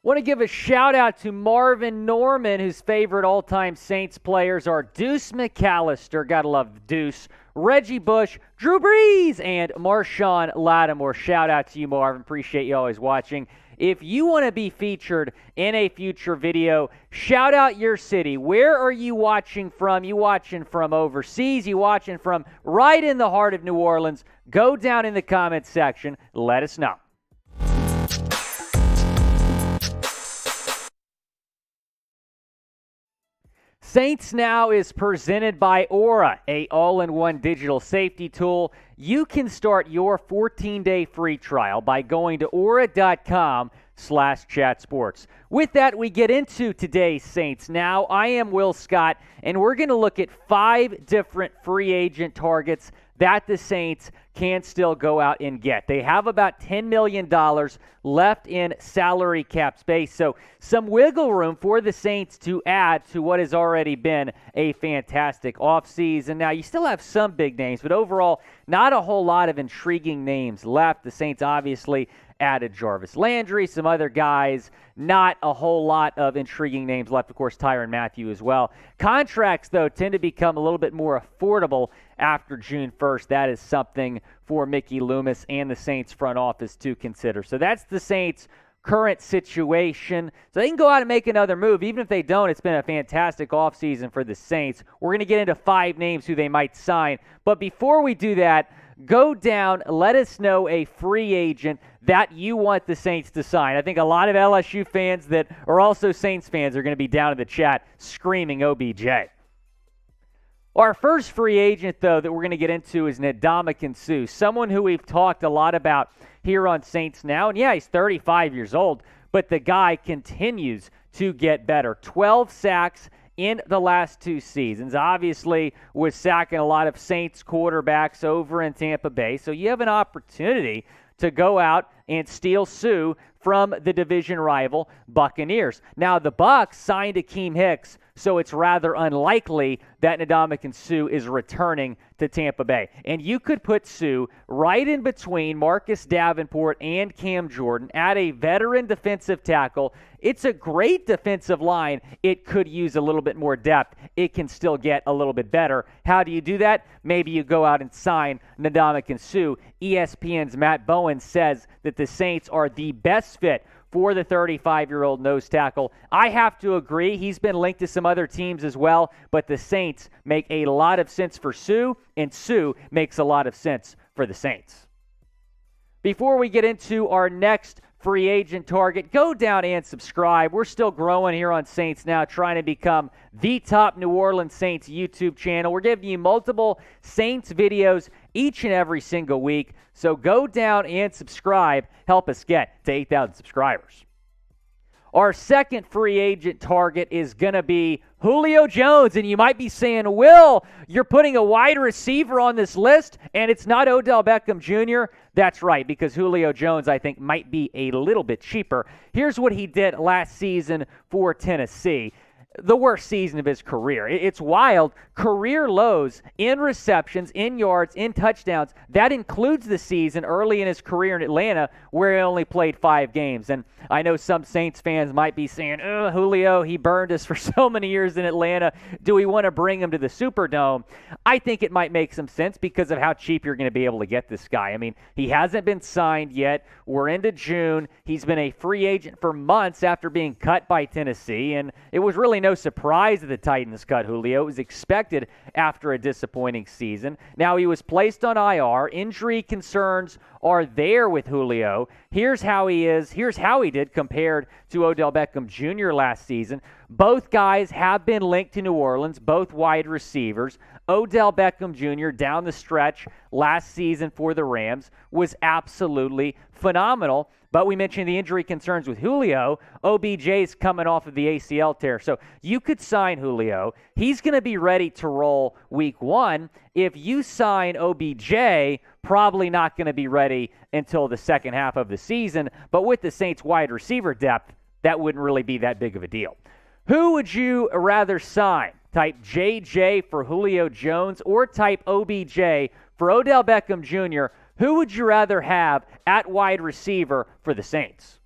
Want to give a shout out to Marvin Norman, whose favorite all-time Saints players are Deuce McAllister, gotta love Deuce, Reggie Bush, Drew Brees, and Marshon Lattimore. Shout out to you, Marvin. Appreciate you always watching. If you want to be featured in a future video, shout out your city. Where are you watching from? You watching from overseas? You watching from right in the heart of New Orleans? Go down in the comments section. Let us know. Saints Now is presented by Aura, a all-in-one digital safety tool. You can start your 14-day free trial by going to aura.com/chatsports. With that, we get into today's Saints Now. I am Will Scott, and we're going to look at 5 different free agent targets that the Saints can still go out and get. They have about $10 million left in salary cap space, so some wiggle room for the Saints to add to what has already been a fantastic offseason. Now, you still have some big names, but overall, not a whole lot of intriguing names left. The Saints obviously added Jarvis Landry, some other guys, not a whole lot of intriguing names left. Of course, Tyrann Mathieu as well. Contracts, though, tend to become a little bit more affordable after June 1st. That is something for Mickey Loomis and the Saints front office to consider. So that's the Saints' current situation. So they can go out and make another move. Even if they don't, it's been a fantastic offseason for the Saints. We're going to get into 5 names who they might sign. But before we do that, go down, let us know a free agent that you want the Saints to sign. I think a lot of LSU fans that are also Saints fans are going to be down in the chat screaming OBJ. Our first free agent, though, that we're going to get into is Ndamukong Suh, someone who we've talked a lot about here on Saints Now. And yeah, he's 35 years old, but the guy continues to get better. 12 sacks in the last 2 seasons. Obviously, was sacking a lot of Saints quarterbacks over in Tampa Bay. So you have an opportunity to go out and steal Suh from the division rival Buccaneers. Now, the Bucs signed Akeem Hicks, so it's rather unlikely that Ndamukong Suh is returning to Tampa Bay. And you could put Suh right in between Marcus Davenport and Cam Jordan at a veteran defensive tackle. It's a great defensive line. It could use a little bit more depth. It can still get a little bit better. How do you do that? Maybe you go out and sign Ndamukong Suh. ESPN's Matt Bowen says that the Saints are the best fit for the 35-year-old nose tackle. I have to agree. He's been linked to some other teams as well, but the Saints make a lot of sense for Suh, and Suh makes a lot of sense for the Saints. Before we get into our next free agent target, go down and subscribe. We're still growing here on Saints Now, trying to become the top New Orleans Saints YouTube channel. We're giving you multiple Saints videos each and every single week. So go down and subscribe. Help us get to 8,000 subscribers. Our second free agent target is going to be Julio Jones. And you might be saying, Will, you're putting a wide receiver on this list and it's not Odell Beckham Jr. That's right, because Julio Jones, I think, might be a little bit cheaper. Here's what he did last season for Tennessee. The worst season of his career. It's wild. Career lows in receptions, in yards, in touchdowns. That includes the season early in his career in Atlanta where he only played 5 games. And I know some Saints fans might be saying, Julio, he burned us for so many years in Atlanta. Do we want to bring him to the Superdome? I think it might make some sense because of how cheap you're going to be able to get this guy. I mean, he hasn't been signed yet. We're into June. He's been a free agent for months after being cut by Tennessee, and it was really no surprise that the Titans cut Julio. It was expected after a disappointing season. Now he was placed on IR. Injury concerns are there with Julio. Here's how he is. Here's how he did compared to Odell Beckham Jr. last season. Both guys have been linked to New Orleans, both wide receivers. Odell Beckham Jr. down the stretch last season for the Rams was absolutely phenomenal. But we mentioned the injury concerns with Julio. OBJ's coming off of the ACL tear. So you could sign Julio. He's going to be ready to roll week 1. If you sign OBJ, probably not going to be ready until the second half of the season. But with the Saints wide receiver depth, that wouldn't really be that big of a deal. Who would you rather sign? Type JJ for Julio Jones or type OBJ for Odell Beckham Jr.? Who would you rather have at wide receiver for the Saints?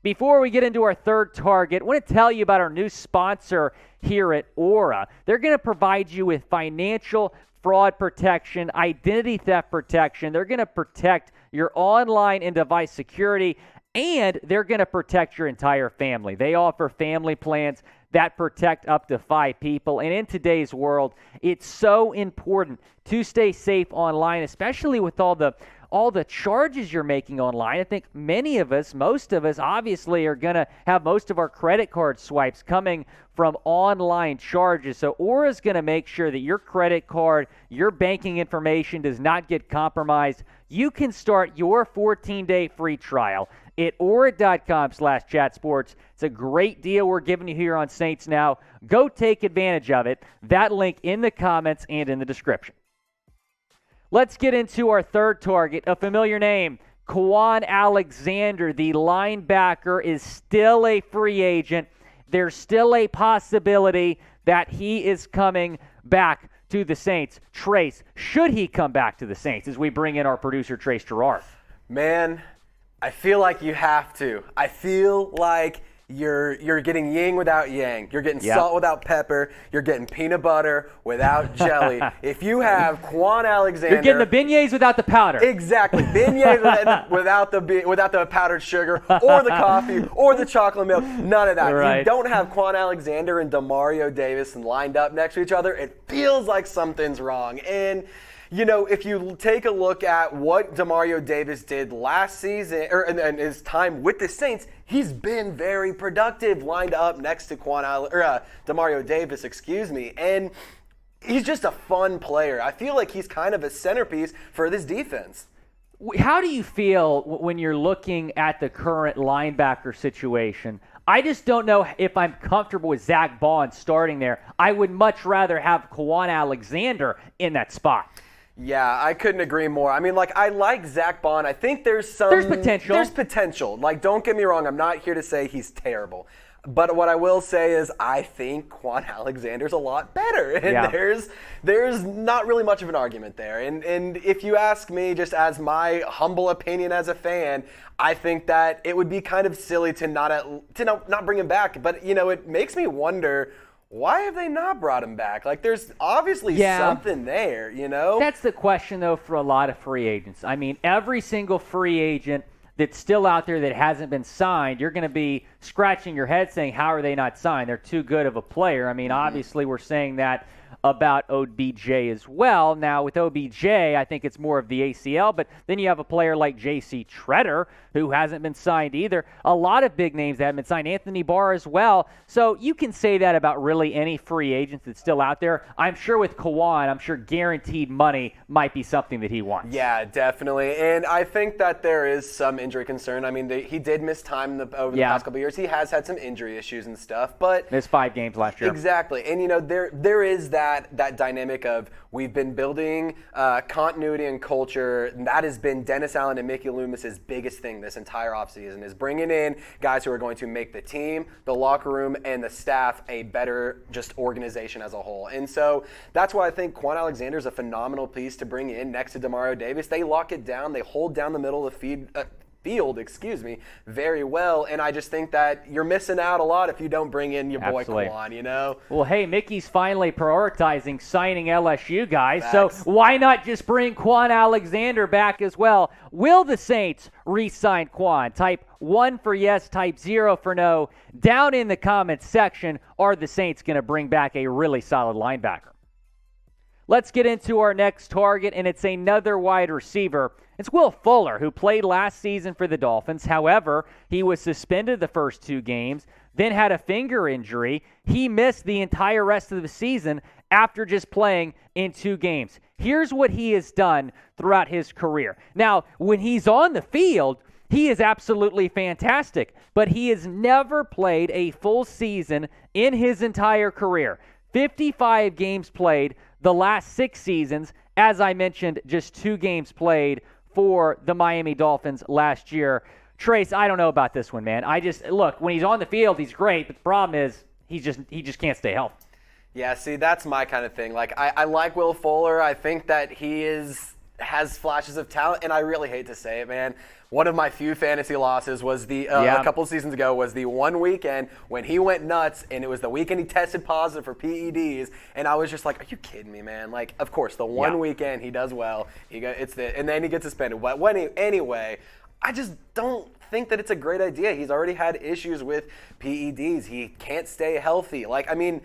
Before we get into our third target, I want to tell you about our new sponsor here at Aura. They're going to provide you with financial fraud protection, identity theft protection. They're going to protect your online and device security, and they're going to protect your entire family. They offer family plans that protect up to 5 people. And in today's world, it's so important to stay safe online, especially with all the charges you're making online. I think many of us, most of us, obviously are going to have most of our credit card swipes coming from online charges. So Aura's going to make sure that your credit card, your banking information does not get compromised. You can start your 14-day free trial at aura.com/chatsports. It's a great deal we're giving you here on Saints Now. Go take advantage of it. That link in the comments and in the description. Let's get into our third target, a familiar name, Kwon Alexander. The linebacker is still a free agent. There's still a possibility that he is coming back to the Saints. Trace, should he come back to the Saints as we bring in our producer, Trace Gerard? Man, I feel like you have to. I feel like you're getting yin without yang. You're getting salt without pepper. You're getting peanut butter without jelly. If you have Kwon Alexander, you're getting the beignets without the powder. Exactly, beignets without the powdered sugar or the coffee or the chocolate milk. None of that. Right. You don't have Kwon Alexander and Demario Davis lined up next to each other. It feels like something's wrong. And you know, if you take a look at what Demario Davis did last season, and his time with the Saints, he's been very productive, lined up next to Demario Davis, and he's just a fun player. I feel like he's kind of a centerpiece for this defense. How do you feel when you're looking at the current linebacker situation? I just don't know if I'm comfortable with Zach Bond starting there. I would much rather have Kwon Alexander in that spot. Yeah, I couldn't agree more. I mean, I like Zach Bond. I think there's potential. There's potential. Don't get me wrong. I'm not here to say he's terrible. But what I will say is I think Kwon Alexander's a lot better. And there's not really much of an argument there. And if you ask me, just as my humble opinion as a fan, I think that it would be kind of silly to not bring him back. But, it makes me wonder, why have they not brought him back? There's obviously something there, That's the question, though, for a lot of free agents. I mean, every single free agent that's still out there that hasn't been signed, you're going to be scratching your head saying, how are they not signed? They're too good of a player. I mean, obviously we're saying that about OBJ as well. Now, with OBJ, I think it's more of the ACL, but then you have a player like J.C. Treader, who hasn't been signed either. A lot of big names that haven't been signed. Anthony Barr as well. So you can say that about really any free agent that's still out there. I'm sure with Kwon, I'm sure guaranteed money might be something that he wants. Yeah, definitely. And I think that there is some injury concern. I mean, he did miss time over the past couple of years. He has had some injury issues and stuff, but missed 5 games last year. Exactly. And, there is that dynamic of we've been building continuity and culture. And that has been Dennis Allen and Mickey Loomis's biggest thing this entire offseason, is bringing in guys who are going to make the team, the locker room, and the staff a better just organization as a whole. And so that's why I think Kwon Alexander is a phenomenal piece to bring in next to Demario Davis. They lock it down. They hold down the middle of the field, very well. And I just think that you're missing out a lot if you don't bring in your boy Kwon, Well, hey, Mickey's finally prioritizing signing LSU guys, Facts. So why not just bring Kwon Alexander back as well? Will the Saints re-sign Kwon? Type 1 for yes, type 0 for no. Down in the comments section, are the Saints going to bring back a really solid linebacker? Let's get into our next target, and it's another wide receiver. It's Will Fuller, who played last season for the Dolphins. However, he was suspended the first 2 games, then had a finger injury. He missed the entire rest of the season after just playing in 2 games. Here's what he has done throughout his career. Now, when he's on the field, he is absolutely fantastic, but he has never played a full season in his entire career. 55 games played the last 6 seasons. As I mentioned, just 2 games played for the Miami Dolphins last year. Trace, I don't know about this one, man. Look, when he's on the field, he's great, but the problem is he just can't stay healthy. Yeah, see, that's my kind of thing. I like Will Fuller. I think that he is has flashes of talent, and I really hate to say it, man. One of my few fantasy losses was a couple seasons ago was the one weekend when he went nuts, and it was the weekend he tested positive for PEDs, and I was just like, are you kidding me, man? Like, of course, the one weekend he does well, and then he gets suspended. But anyway, I just don't think that it's a great idea. He's already had issues with PEDs. He can't stay healthy. Like, I mean,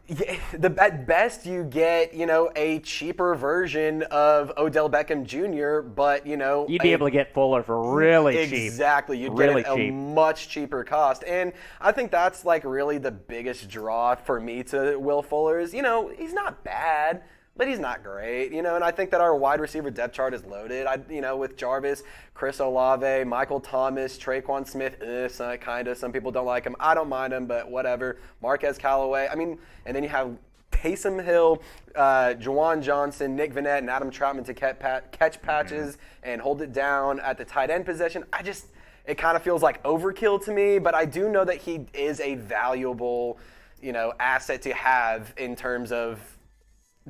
at best you get, a cheaper version of Odell Beckham Jr., but, you'd be able to get Fuller for really cheap. Exactly. You'd get it at a much cheaper cost. And I think that's, like, really the biggest draw for me to Will Fuller is, he's not bad, but he's not great, and I think that our wide receiver depth chart is loaded. With Jarvis, Chris Olave, Michael Thomas, Traquan Smith, some people don't like him. I don't mind him, but whatever. Marquez Callaway. I mean, and then you have Taysom Hill, Juwan Johnson, Nick Vannett, and Adam Troutman to catch patches and hold it down at the tight end position. It kind of feels like overkill to me, but I do know that he is a valuable, asset to have in terms of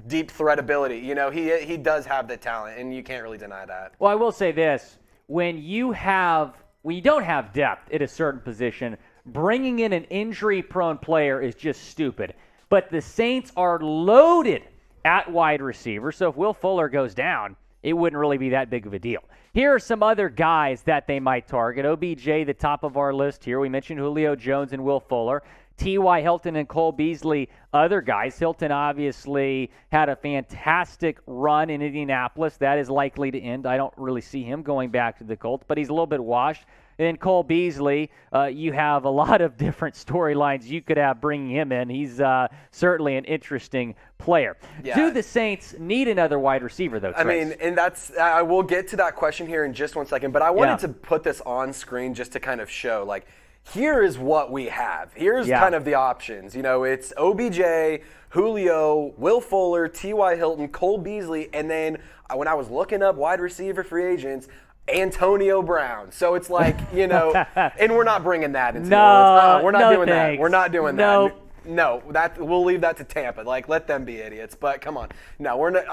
deep threat ability. He does have the talent, and you can't really deny that. Well, I will say this. When you don't have depth at a certain position, bringing in an injury-prone player is just stupid. But the Saints are loaded at wide receiver, so if Will Fuller goes down, it wouldn't really be that big of a deal. Here are some other guys that they might target. OBJ, the top of our list here. We mentioned Julio Jones and Will Fuller. T.Y. Hilton and Cole Beasley, other guys. Hilton obviously had a fantastic run in Indianapolis. That is likely to end. I don't really see him going back to the Colts, but he's a little bit washed. And then Cole Beasley, you have a lot of different storylines you could have bringing him in. He's certainly an interesting player. Yeah. Do the Saints need another wide receiver, though, Trace? I mean, and I will get to that question here in just one second, but I wanted to put this on screen just to kind of show, like, here is what we have. Here's kind of the options. It's OBJ, Julio, Will Fuller, T.Y. Hilton, Cole Beasley, and then when I was looking up wide receiver free agents, Antonio Brown. So it's like, and we're not bringing that into we're not doing that. We're not doing that. No, we'll leave that to Tampa. Like, let them be idiots. But come on. No, we're not.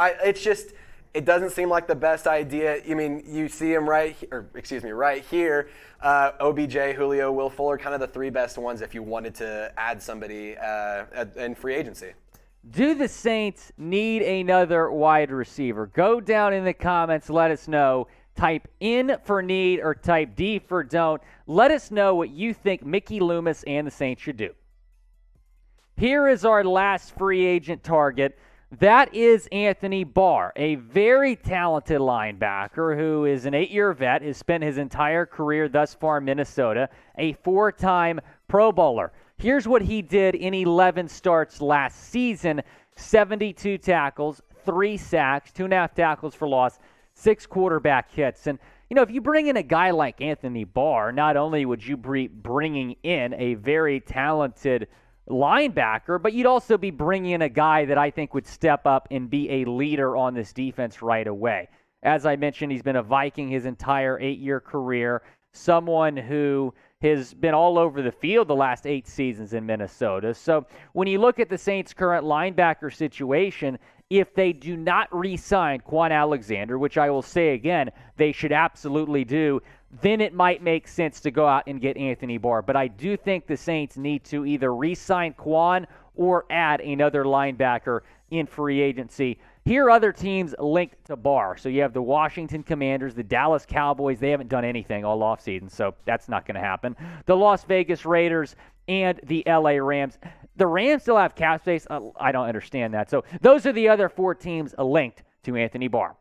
It doesn't seem like the best idea. I mean, you see him right here. OBJ, Julio, Will Fuller, kind of the three best ones if you wanted to add somebody in free agency. Do the Saints need another wide receiver? Go down in the comments. Let us know. Type in for need or type D for don't. Let us know what you think Mickey Loomis and the Saints should do. Here is our last free agent target. That is Anthony Barr, a very talented linebacker who is an 8-year vet, has spent his entire career thus far in Minnesota, a 4-time Pro Bowler. Here's what he did in 11 starts last season: 72 tackles, 3 sacks, 2.5 tackles for loss, 6 quarterback hits. And, if you bring in a guy like Anthony Barr, not only would you be bringing in a very talented linebacker, but you'd also be bringing in a guy that I think would step up and be a leader on this defense right away. As I mentioned, he's been a Viking his entire 8-year career, someone who has been all over the field the last 8 seasons in Minnesota. So when you look at the Saints' current linebacker situation, if they do not re-sign Kwon Alexander, which I will say again, they should absolutely do, then it might make sense to go out and get Anthony Barr. But I do think the Saints need to either re-sign Kwon or add another linebacker in free agency. Here are other teams linked to Barr. So you have the Washington Commanders, the Dallas Cowboys. They haven't done anything all offseason, so that's not going to happen. The Las Vegas Raiders and the LA Rams. The Rams still have cap space. I don't understand that. So those are the other 4 teams linked to Anthony Barr.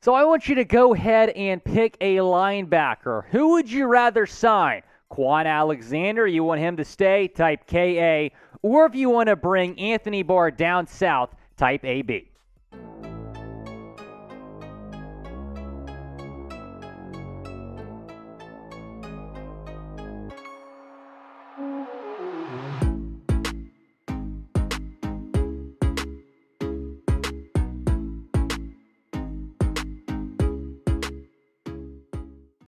So I want you to go ahead and pick a linebacker. Who would you rather sign? Kwon Alexander, you want him to stay? Type KA. Or if you want to bring Anthony Barr down south, type AB.